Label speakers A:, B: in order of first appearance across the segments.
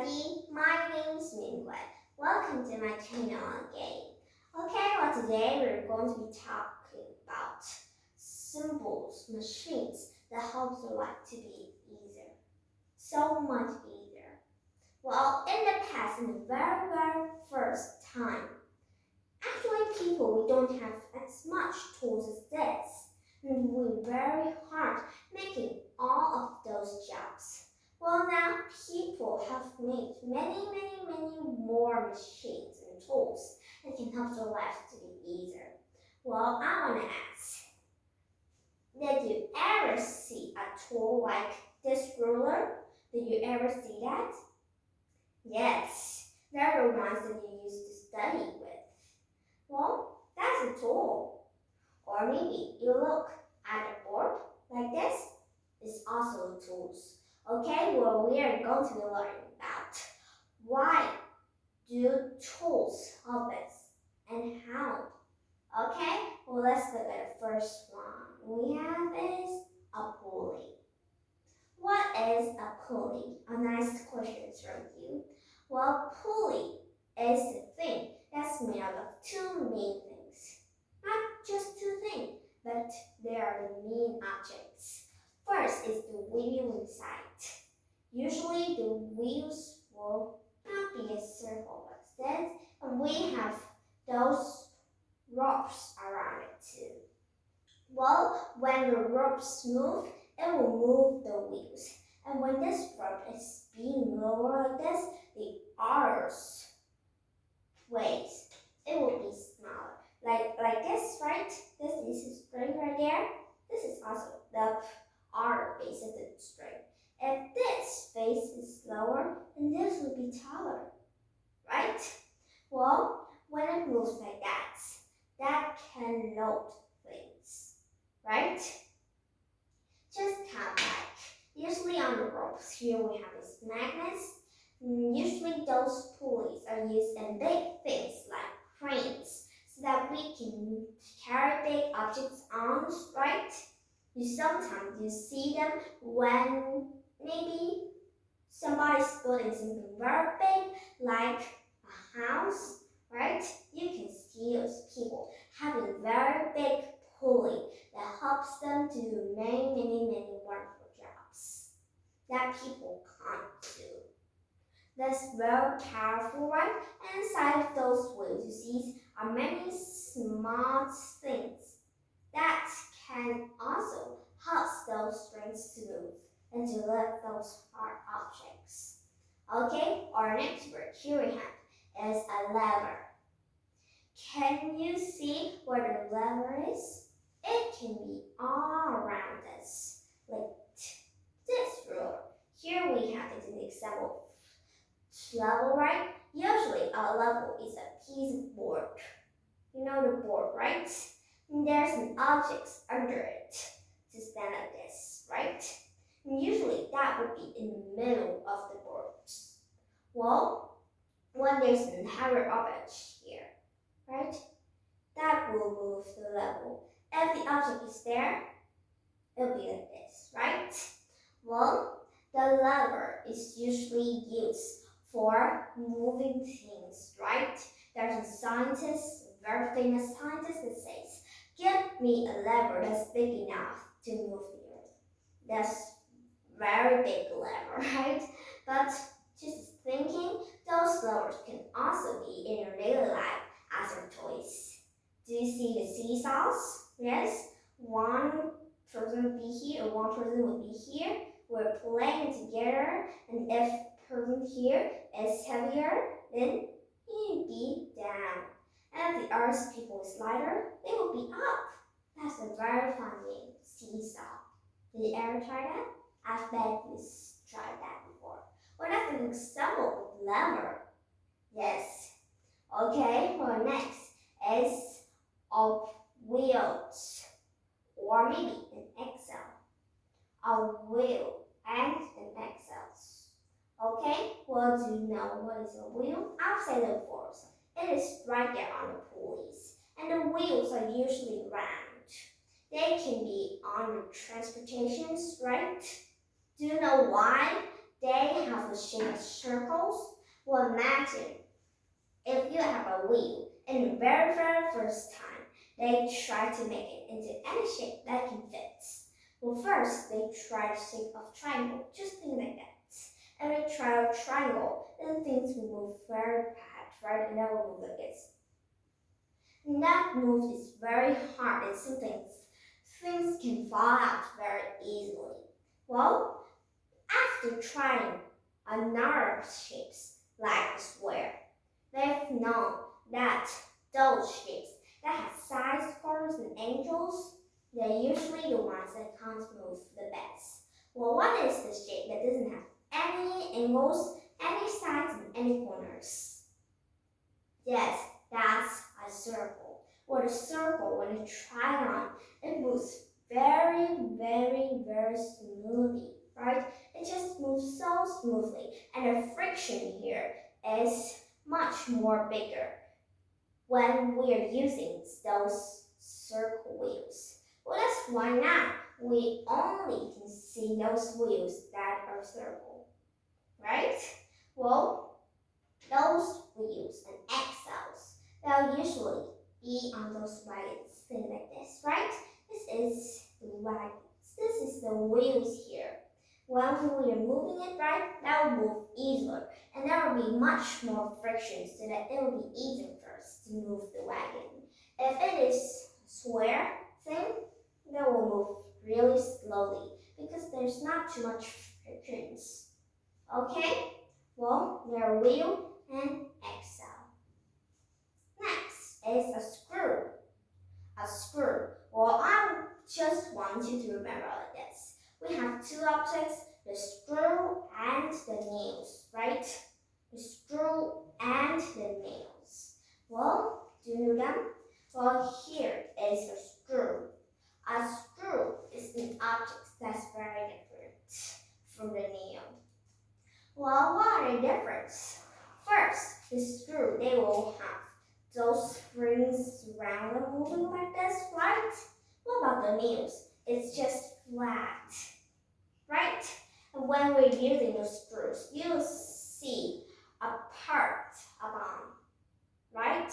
A: everybody, my name is Mingwen. Welcome to my channel again. Okay, well today we're going to be talking about symbols, machines that helps your life to be easier. So much easier. Well, in the past, in the very first time, actually people, we don't have as much tools as this. And we very hard making all of those jobs. Well, now people have made many more machines and tools that can help your life to be easier. Well, I want to ask, did you ever see a tool like this ruler? Did you ever see that? Yes, they're the ones that you used to study with. Well, that's a tool. Or maybe you look at a board like this. It's also tools. Okay, well we are going to be learning about why do tools help us and how. Okay, well let's look at the first one we have is a pulley. What is a pulley? A nice question from you. Well, pulley is the thing that's made out of two main things. Not just two things, but they are the main objects. First is the wheel inside. Usually the wheels will not be a circle like this, and we have those ropes around it too. Well, when the ropes move, it will move the wheels. And when this rope is being lowered like this, the others ways, it will be smaller. Like this, right? This is a string right there. This is also the other base of the string. If this base is lower, then this will be taller, right? Well, when it moves like that, that can load things, right? Just count back. Usually on the ropes, here we have these magnets. Usually those pulleys are used in big things like cranes, so that we can carry big objects on, right? Sometimes you see them when maybe somebody's building something very big, like a house, right? You can see those people having very big pulley that helps them to do many wonderful jobs that people can't do. That's very powerful, right? And inside of those wheels, you see, are many small things that can also help those strings to move and to lift those hard objects. Okay, our next word here we have is a lever. Can you see where the lever is? It can be all around us, like this ruler. Here we have it in the example level, right? Usually a level is a piece of board. You know the board, right? And there's an object under it to stand like this, right? And usually that would be in the middle of the board. Well, when there's an heavier object here, right? That will move the level. If the object is there, it'll be like this, right? Well, the lever is usually used for moving things, right? There's a scientist, a very famous scientist that says, give me a lever that's big enough to move the earth. That's very big lever, right? But just thinking, those levers can also be in your daily life as your toys. Do you see the seesaws? Yes, one person would be here, or one person would be here. We're playing together, and if person here is heavier, then he will be down. And if the other people is lighter, they will be up. That's a very fun game, seesaw. Did you ever try that? I bet you tried that before. Well, that's an example of lever. Yes. Okay, well next is of wheels, or maybe an axle. A wheel and an axle. Okay, well do you know what is a wheel? I'll say the force. It is right there on the pulleys, and the wheels are usually round. They can be on the transportations, right? Do you know why they have the shape of circles? imagine if you have a wheel and the very first time they try to make it into any shape that can fit. Well, first they try the shape of triangle, just think like that. And they try a triangle, then things will move very bad, right? And that will move like this. And that move is very hard and sometimes things can fall out very easily. Well, after trying another shapes like a square, they've known that those shapes that have sides, corners, and angles, they're usually the ones that can't move the best. Well, what is the shape that doesn't have any angles, any sides, and any corners? Yes, that's a circle. Well, a circle, when you try it on, it moves very smoothly, right? It just moves so smoothly, and the friction here is much more bigger when we are using those circle wheels. Well, that's why now we only can see those wheels that are circle, right? Well, those wheels and axles, they'll usually be on those wagons, things like this, right? This is the wagons. This is the wheels here. When we are moving it, right, that will move easier, and there will be much more friction so that it will be easier for us to move the wagon. If it is a square thing, that will move really slowly because there's not too much frictions. Okay? Well, there are wheel and axle. Next is a screw. A screw. Well, I just want you to remember like this. We have two objects, the screw and the nails, right? The screw and the nails. Well, do you know them? Well, here is a screw. A screw is an object that's very different from the nail. Well, what are the differences? First, the screw, they will have those springs around them moving like this, right? What about the nails? It's just flat, right? And when we're using those screws, you'll see a part above, right?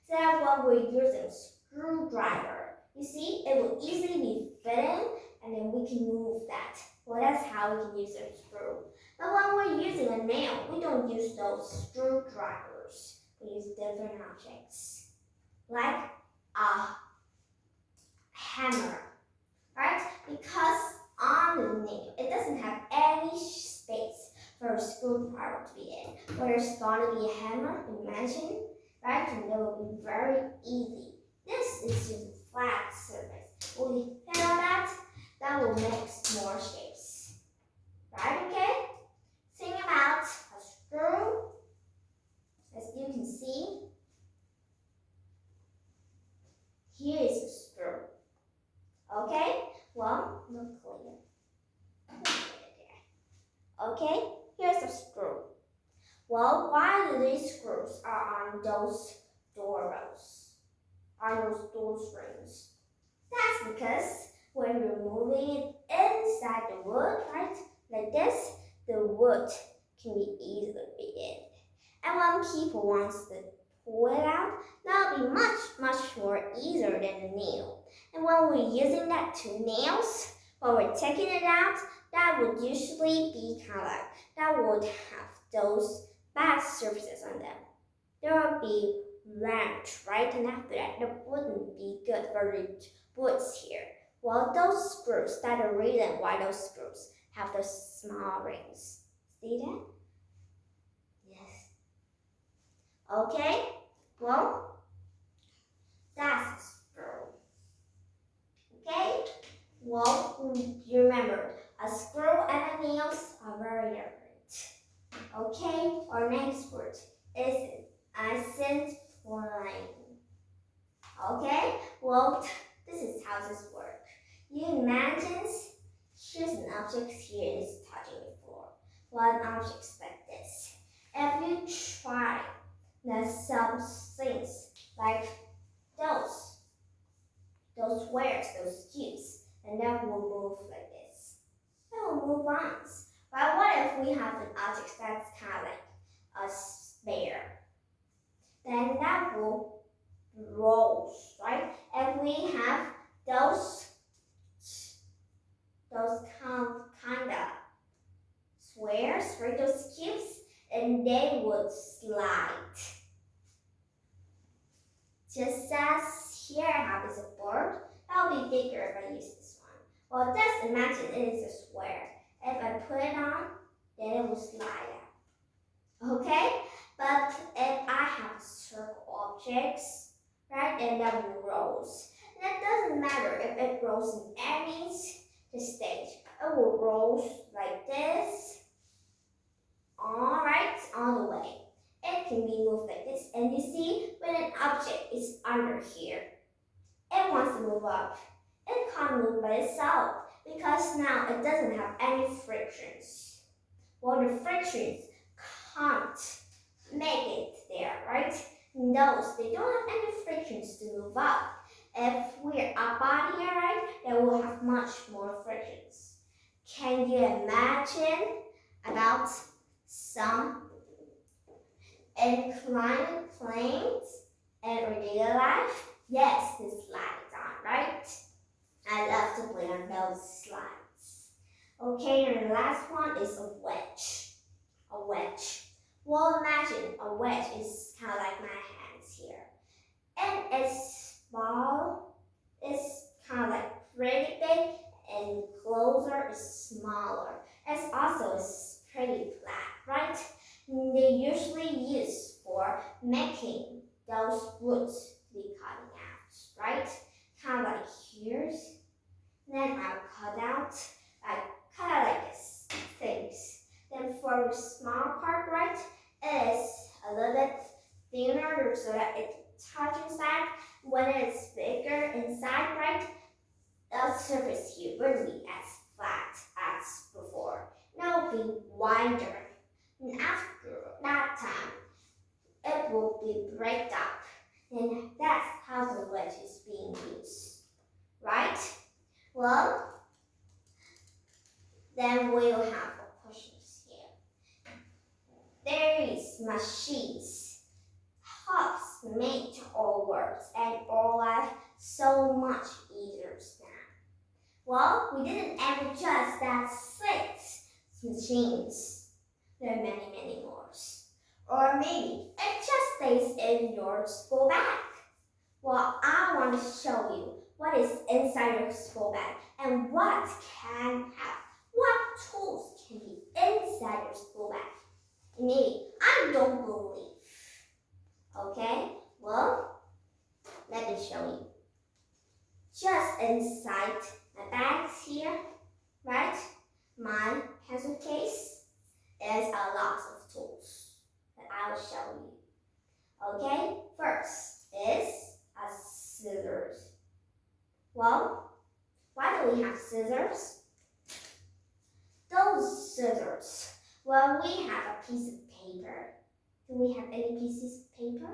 A: So when we're using a screwdriver, you see, it will easily be fitting and then we can move that. Well, that's how we can use a screw. But when we're using a nail, we don't use those screwdrivers. We use different objects, like a hammer, right? Because on the nail, it doesn't have any space for a screwdriver to be in. But there's going to be a hammer, imagine, right? And it will be very easy. This is just a flat surface. When we hit on that, that will make more shapes, right? Okay? Think about a screw. As you can see, here is a screw. Okay? Well, look clear. Okay? Here's a screw. Well, why do these screws are on those door rails? On those door springs? That's because when you're moving it inside the wood, right? Like this, the wood can be easily in. And when people want to pull it out, that'll be much more easier than a nail. And when we're using that two nails, when we're taking it out, that would usually be kind of like, that would have those bad surfaces on them. There would be wrench, right? And after that, it wouldn't be good for the woods here. Well, those screws, that's the reason why those screws have those small rings. See that? Yes. Okay, well, that's a screw. Okay, well, you remember, a screw and the nails are very different. Okay, our next word is accent plane. Okay, well, this is how this works. You imagine here's an object here is touching the floor. One object like this. If you try some things like those squares, those cubes, and that will move like this. That will move on. But what if we have an object that's kind of like square. Then that will rolls, right? And we have those kind of squares, right? Those cubes, and they would slide. Just as here I have is a board, that'll be bigger if I use this one. Well, just imagine it is a square. If I put it on, then it will slide out. Okay? But if I have circle objects, right, and then rolls, that doesn't matter if it rolls in any stage. It will roll like this, all the way. It can be moved like this, and you see when an object is under here, it wants to move up. It can't move by itself because now it doesn't have any frictions. Well, the frictions can't make it there, right? Those, they don't have any frictions to move up. If we're up on here, right, then we'll have much more frictions. Can you imagine about some inclined planes in regular life? Yes, the slides on, right? I love to play on those slides. Okay, and the last one is a wedge. A wedge. Well, imagine a wedge is kind of like my hands here. And it's small, it's kind of like pretty big, and closer is smaller. It's also pretty flat, right? They usually use for making those woods to be cutting out, right? Kind of like here's. Then I'll cut out like this, things. Then for the small part, right, it is a little bit thinner so that it touches inside. When it's bigger inside, right, the surface here won't be as flat as before. Now it'll be wider. And after that time, it will be break up. And that's how the wedge is being used, right? Well, then we'll have questions here. There is machines, helps make our works and our life so much easier now. Well, we didn't ever just that six machines. There are many, many more. Or maybe it just stays in your school bag. Well, I want to show you what is inside your school bag and what tools can be inside your school bag. Maybe I don't believe. Okay, well, let me show you. Just inside my bags here, right? My pencil case is a lot of tools that I will show you. Okay, first is a scissors. Well, why do we have scissors? Those scissors, well, we have a piece of paper. Do we have any pieces of paper?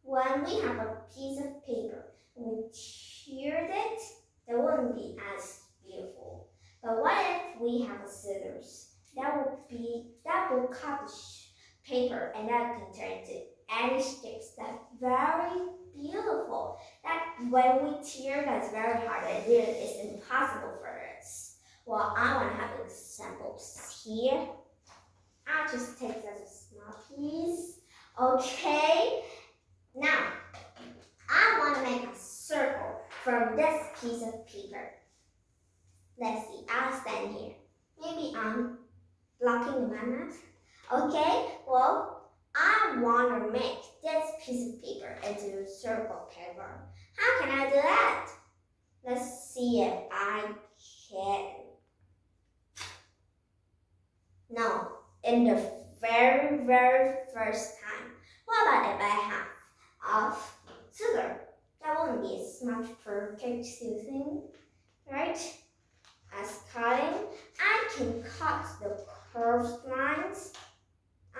A: When we have a piece of paper, when we teared it, it wouldn't be as beautiful. But what if we have a scissors? That will cut the paper, and that can turn into any shapes. That's very beautiful. That when we tear, that's very hard, and it is impossible for us. Well, I want to have examples here. I'll just take a small piece. Okay. Now, I want to make a circle from this piece of paper. Let's see. I'll stand here. Maybe I'm blocking the map. Okay. Well, I want to make this piece of paper into a circle paper. How can I do that? Let's see if I can. No, in the very, very first time. What about if I have a scissors? That won't be as much perfect thing, right? As cutting, I can cut the curved lines.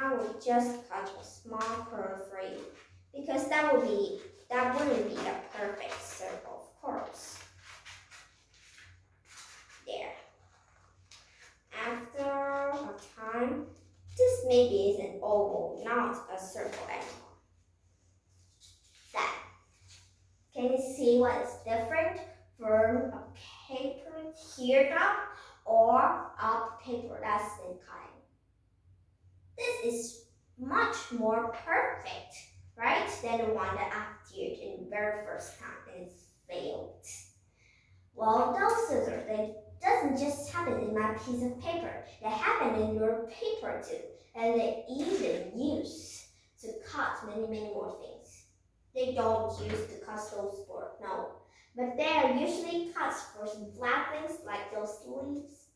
A: I will just cut a small curve for you because that wouldn't be the perfect circle, of course. There. After a time, This maybe is an oval, not a circle anymore. That. Can you see what is different from a paper teardrop or a paper that's been cutting? This is much more perfect, right, than the one that I did in the very first time and it failed. Well, those scissors, they doesn't just happen in my piece of paper. They happen in your paper too. And they even use to cut many more things. They don't use to cut those for, no. But they are usually cut for some flat things like those leaves,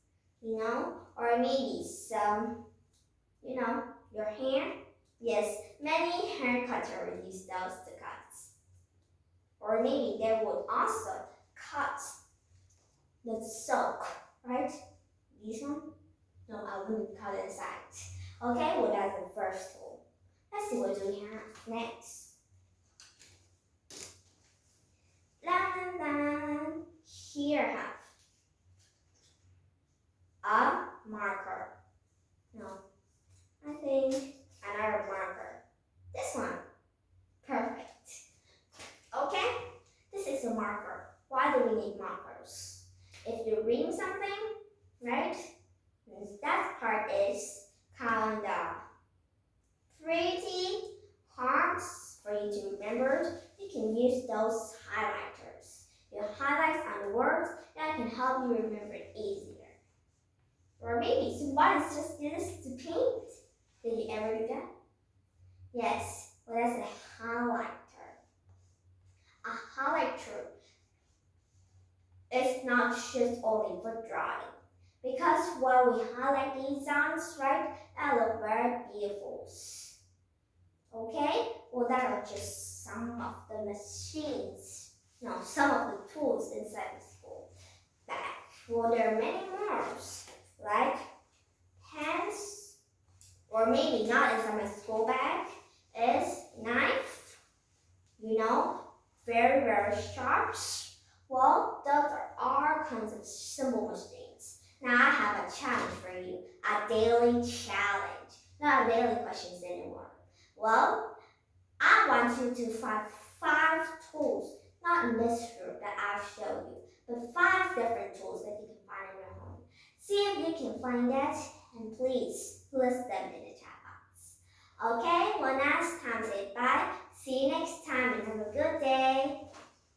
A: or maybe some, your hair. Yes, many hair cutters use those to cut. Or maybe they would also cut the silk, right? This one? No, I wouldn't cut it inside. Okay, well that's the first tool. Let's see what we have next. Here I have a marker. No, I think another marker. This one. Perfect. Okay, this is a marker. Why do we need markers? If you're reading something, right? That part is kind of pretty hard for you to remember. You can use those highlighters. You highlight on the words that can help you remember it easier. Or maybe somebody just did this to paint. Did you ever do that? Yes, well that's a highlighter. A highlighter is not just only for drawing. Because when we highlight these sounds, right, that look very beautiful. Okay, well that are just some of the machines, no, some of the tools inside the school bag. Well, there are many more, like pens, or maybe not inside my school bag, is knife, very sharp. Well, those are all kinds of simple machines. Now I have a challenge for you, a daily challenge, not a daily questions anymore. Well, I want you to find 5 tools, not in this group that I've showed you, but 5 different tools that you can find in your home. See if you can find that, and please list them in the chat box. Okay, well now it's time to say bye. See you next time and have a good day.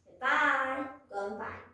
A: Goodbye. Go and find.